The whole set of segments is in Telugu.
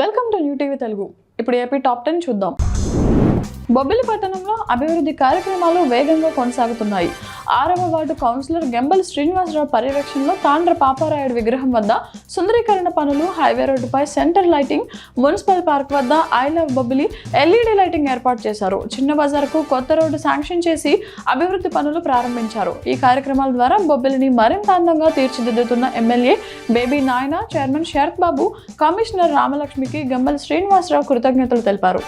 Welcome to new TV Telugu. ఇప్పుడు ఏపీ టాప్ 10 చూద్దాం. బొబ్బిలి పట్టణంలో అభివృద్ధి కార్యక్రమాలు వేగంగా కొనసాగుతున్నాయి. 6వ వార్డు కౌన్సిలర్ గెంబల్ శ్రీనివాసరావు పర్యవేక్షణలో తాండ్ర పాపారాయుడు విగ్రహం వద్ద సుందరీకరణ పనులు, హైవే రోడ్డుపై సెంటర్ లైటింగ్, మున్సిపల్ పార్క్ వద్ద I love Bobbili LED lighting ఏర్పాటు చేశారు. చిన్న బజార్కు కొత్త రోడ్డు శాంక్షన్ చేసి అభివృద్ధి పనులు ప్రారంభించారు. ఈ కార్యక్రమాల ద్వారా బొబ్బిలిని మరింత అందంగా తీర్చిదిద్దుతున్న ఎమ్మెల్యే బేబీ నాయన, చైర్మన్ శరత్ బాబు, కమిషనర్ రామలక్ష్మికి గెంబల్ శ్రీనివాసరావు కృతజ్ఞతలు తెలిపారు.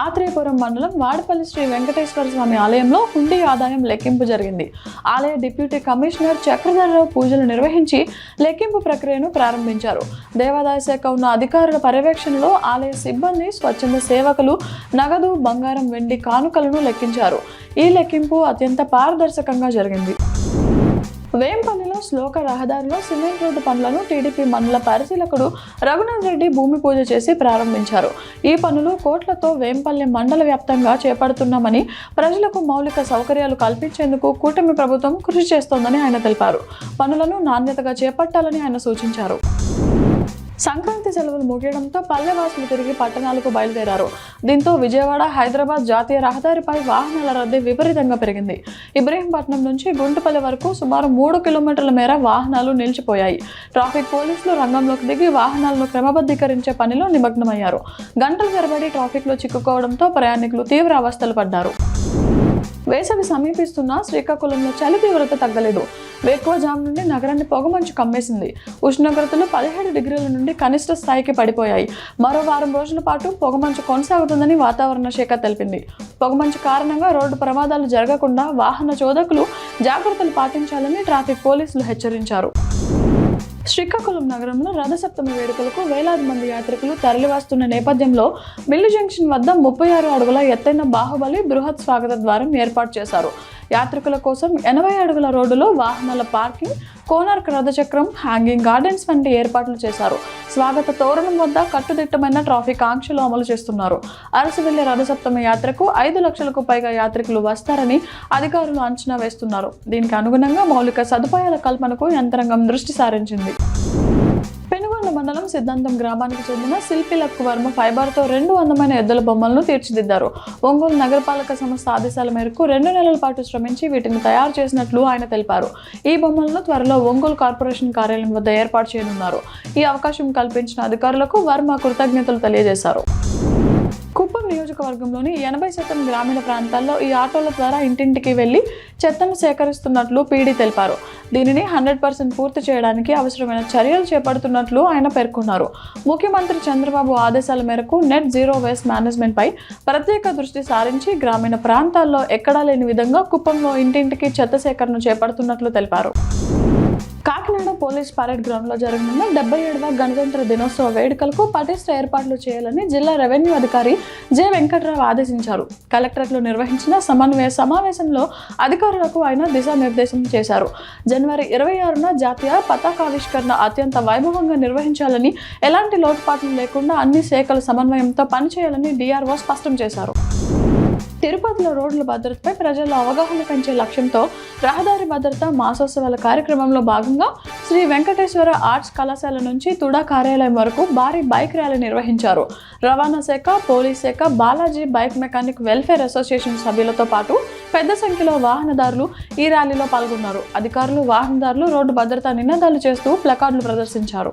ఆత్రేయపురం మండలం వాడపల్లి శ్రీ వెంకటేశ్వర స్వామి ఆలయంలో హుండీ ఆదాయం లెక్కింపు జరిగింది. ఆలయ డిప్యూటీ కమిషనర్ చక్రధరరావు పూజలు నిర్వహించి లెక్కింపు ప్రక్రియను ప్రారంభించారు. దేవాదాయ శాఖ ఉన్న అధికారుల పర్యవేక్షణలో ఆలయ సిబ్బంది, స్వచ్ఛంద సేవకులు నగదు, బంగారం, వెండి కానుకలను లెక్కించారు. ఈ లెక్కింపు అత్యంత పారదర్శకంగా జరిగింది. వేంపల్లిలో శ్లోక రహదారిలో సిమెంట్ రోడ్డు పనులను టీడీపీ మండల పరిశీలకుడు రఘునాథ్ రెడ్డి భూమి పూజ చేసి ప్రారంభించారు. ఈ పనులు కోట్లతో వేంపల్లి మండల వ్యాప్తంగా చేపడుతున్నామని, ప్రజలకు మౌలిక సౌకర్యాలు కల్పించేందుకు కూటమి ప్రభుత్వం కృషి చేస్తోందని ఆయన తెలిపారు. పనులను నాణ్యతగా చేపట్టాలని ఆయన సూచించారు. సంక్రాంతి సెలవులు ముగియడంతో పల్లెవాసులు తిరిగి పట్టణాలకు బయలుదేరారు. దీంతో విజయవాడ, హైదరాబాద్ జాతీయ రహదారిపై వాహనాల రద్దీ విపరీతంగా పెరిగింది. ఇబ్రహీంపట్నం నుంచి గుంటుపల్లి వరకు సుమారు 3 కిలోమీటర్ల మేర వాహనాలు నిలిచిపోయాయి. ట్రాఫిక్ పోలీసులు రంగంలోకి దిగి వాహనాలను క్రమబద్ధీకరించే పనిలో నిమగ్నమయ్యారు. గంటల తరబడి ట్రాఫిక్లో చిక్కుకోవడంతో ప్రయాణికులు తీవ్ర అవస్థలు పడ్డారు. వేసవి సమీపిస్తున్నా శ్రీకాకుళంలో చలి తీవ్రత తగ్గలేదు. వేకువజాము నుండి నగరాన్ని పొగమంచు కమ్మేసింది. ఉష్ణోగ్రతలు 17 డిగ్రీల నుండి కనిష్ట స్థాయికి పడిపోయాయి. మరో వారం రోజుల పాటు పొగమంచు కొనసాగుతుందని వాతావరణ శాఖ తెలిపింది. పొగమంచు కారణంగా రోడ్డు ప్రమాదాలు జరగకుండా వాహన చోదకులు జాగ్రత్తలు పాటించాలని ట్రాఫిక్ పోలీసులు హెచ్చరించారు. శ్రీకాకుళం నగరంలో రథసప్తమి వేడుకలకు వేలాది మంది యాత్రికులు తరలివస్తున్న నేపథ్యంలో మిల్లు జంక్షన్ వద్ద 36 అడుగుల ఎత్తైన బాహుబలి బృహత్ స్వాగత ద్వారం ఏర్పాటు చేశారు. యాత్రికుల కోసం 80 అడుగుల రోడ్డులో వాహనాల పార్కింగ్, కోనార్క్ రథచక్రం, హ్యాంగింగ్ గార్డెన్స్ వంటి ఏర్పాట్లు చేశారు. స్వాగత తోరణం వద్ద కట్టుదిట్టమైన ట్రాఫిక్ ఆంక్షలు అమలు చేస్తున్నారు. అరసవెల్లి రథసప్తమి యాత్రకు 5 లక్షలకు పైగా యాత్రికులు వస్తారని అధికారులు అంచనా వేస్తున్నారు. దీనికి అనుగుణంగా మౌలిక సదుపాయాల కల్పనకు యంత్రాంగం దృష్టి సారించింది. పెనుగొండ మండలం సిద్ధాంతం గ్రామానికి చెందిన శిల్పి లక్కు వర్మ ఫైబర్తో 2 అందమైన ఎద్దుల బొమ్మలను తీర్చిదిద్దారు. ఒంగోలు నగరపాలక సంస్థ ఆదేశాల మేరకు 2 నెలల పాటు శ్రమించి వీటిని తయారు చేసినట్లు ఆయన తెలిపారు. ఈ బొమ్మలను త్వరలో ఒంగోలు కార్పొరేషన్ కార్యాలయం వద్ద ఏర్పాటు చేయనున్నారు. ఈ అవకాశం కల్పించిన అధికారులకు వర్మ కృతజ్ఞతలు తెలియజేశారు. కుప్పం నియోజకవర్గంలోని 80% గ్రామీణ ప్రాంతాల్లో ఈ ఆటోల ద్వారా ఇంటింటికి వెళ్లి చెత్తను సేకరిస్తున్నట్లు పీడీ తెలిపారు. దీనిని 100% పూర్తి చేయడానికి అవసరమైన చర్యలు చేపడుతున్నట్లు ఆయన పేర్కొన్నారు. ముఖ్యమంత్రి చంద్రబాబు ఆదేశాల మేరకు నెట్ జీరో వేస్ట్ మేనేజ్మెంట్ పై ప్రత్యేక దృష్టి సారించి గ్రామీణ ప్రాంతాల్లో ఎక్కడా లేని విధంగా కుప్పంలో ఇంటింటికి చెత్త సేకరణ చేపడుతున్నట్లు తెలిపారు. కాకినాడ పోలీస్ పరేడ్ గ్రౌండ్లో జరగనున్న 77వ గణతంత్ర దినోత్సవ వేడుకలకు పటిష్ట ఏర్పాట్లు చేయాలని జిల్లా రెవెన్యూ అధికారి జె వెంకట్రావు ఆదేశించారు. కలెక్టరేట్లో నిర్వహించిన సమన్వయ సమావేశంలో అధికారులకు ఆయన దిశానిర్దేశం చేశారు. జనవరి 26న జాతీయ పతాకావిష్కరణ అత్యంత వైభవంగా నిర్వహించాలని, ఎలాంటి లోటుపాట్లు లేకుండా అన్ని శాఖల సమన్వయంతో పనిచేయాలని డిఆర్ఓ స్పష్టం చేశారు. తిరుపతిలో రోడ్ల భద్రతపై ప్రజల్లో అవగాహన పెంచే లక్ష్యంతో రహదారి భద్రత మాసోత్సవాల కార్యక్రమంలో భాగంగా శ్రీ వెంకటేశ్వర ఆర్ట్స్ కళాశాల నుంచి తుడా కార్యాలయం వరకు భారీ బైక్ ర్యాలీ నిర్వహించారు. రవాణా శాఖ, పోలీస్ శాఖ, Balaji bike mechanic welfare association సభ్యులతో పాటు పెద్ద సంఖ్యలో వాహనదారులు ఈ ర్యాలీలో పాల్గొన్నారు. అధికారులు, వాహనదారులు రోడ్డు భద్రతా నినాదాలు చేస్తూ ప్లకార్డులు ప్రదర్శించారు.